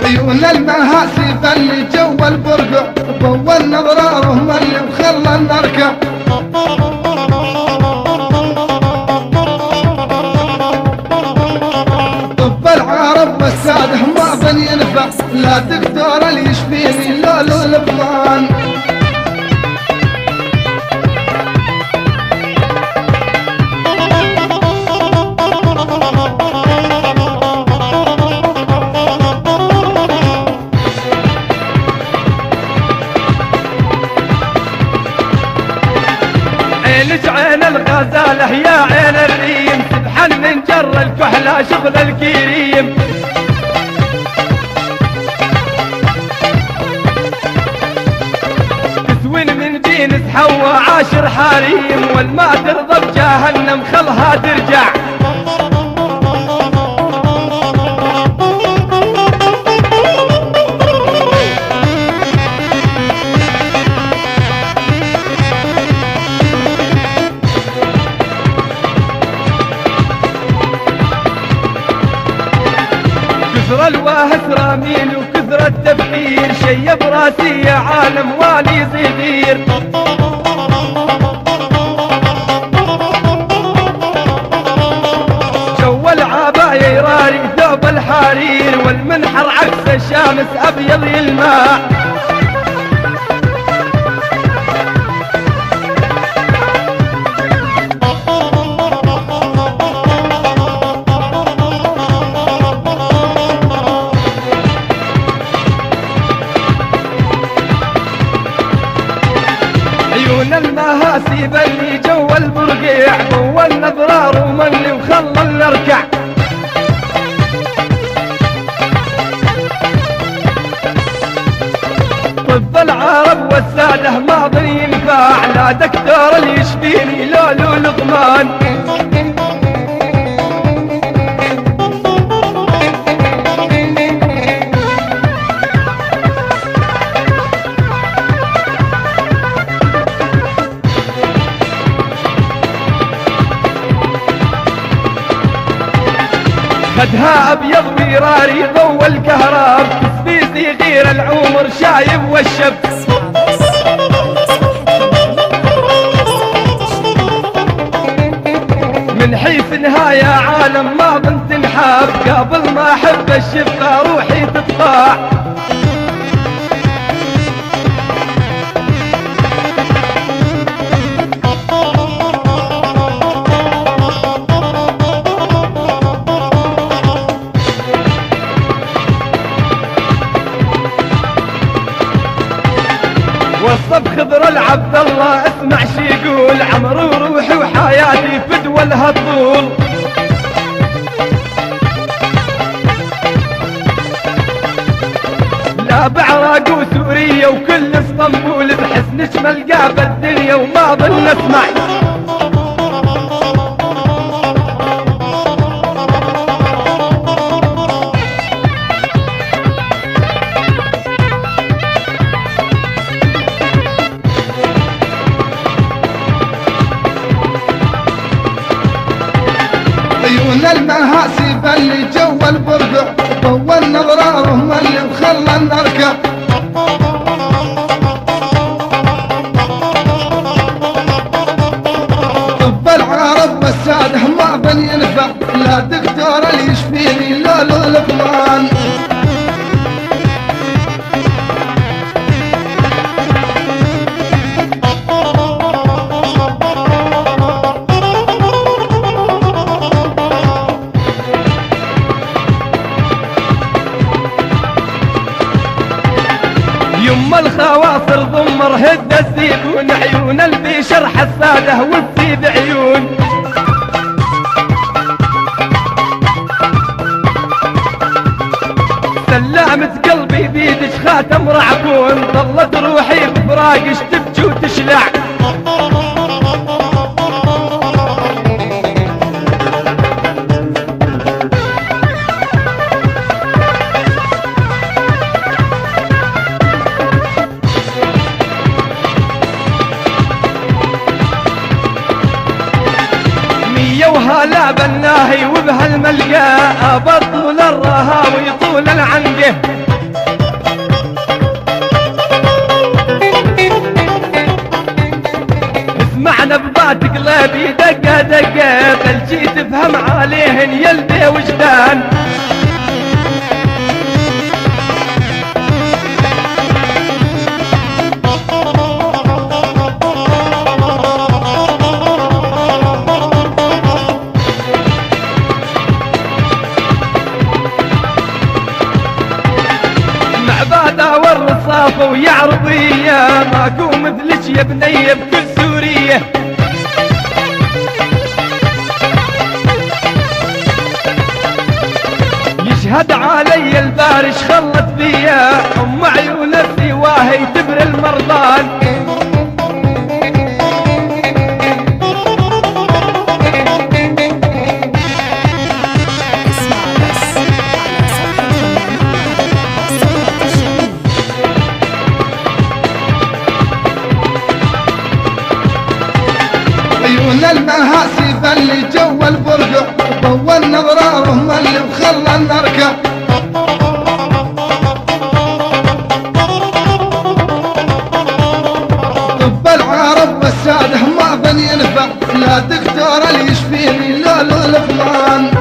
عيون المهاسيب اللي جوا البرقع ضو النظرار هم اللي مخلى النركع. طب العرب والساده ما بن ينفع، لا دكتور اللي يشفيني لولو لبنان. عين الغزالة يا عين الريم، سبحان من جر الكحلة شغل الكريم. تسوين من جينس حوا عاشر حريم، والما ترضى بجهنم خلها ترجع. كثر الواهس راميل وكثر التفكير، شيب راسي يا عالم والي صغير. جو العباية يراري ثوب الحرير، والمنحر عكس الشمس ابيض يلمع. عيون المهاسيب اللي جوا البرقيع ضو النظرار ومن اللي وخلى الاركع. طب العرب والساده ما ظن ينفع، لا دكتور اللي يشفيني لولو لقمان. خدها ابيض ويراري ضو الكهرب، تسبيسي غير العمر شايب والشب. من حيث نهاية عالم ما ظن تنحب، قبل ما احب الشفة روحي تطفى. وصف خضر العبد الله اسمع شي يقول، عمري وروحي وحياتي فدوى لها طول. لا بعراق وسوريا وكل اسطنبول، بحسن ملقاه بالدنيا وما ظن اسمع. عيون المهاسيب اللي جوا البرقع ضو النظرار هم اللي مخلى النركع. طب العرب والساده ما ظن ينفع، لا دكتور اللي يشفيني لولو لقمان. يما الخواصر ضمر هد الزيتون، عيون البشر حساده والسيد عيون. سلامة قلبي بيدش خاتم رعبون، ظلت روحي بفراقش تبكي وتشلع. بها لا بالناهي وبهالملقى بطول الرهاوي طول العنقه. اسمعنا ببات قلبي دقه دقه بل جيت افهم عليهن يلبي وجدان. معبادة والرصافة ويا عربية ماكو مثلك يا بنية بكل سورية. يشهد علي البارش خلت بيا ام عيون السواهي تبر المرضان. عيون المهاسب اللي جوا البرقع ضو النظرة هم اللي بخلى النركة. طب العرب والسادة ما ظن ينفع لا دكتور اللي يشفيني لا الفلان.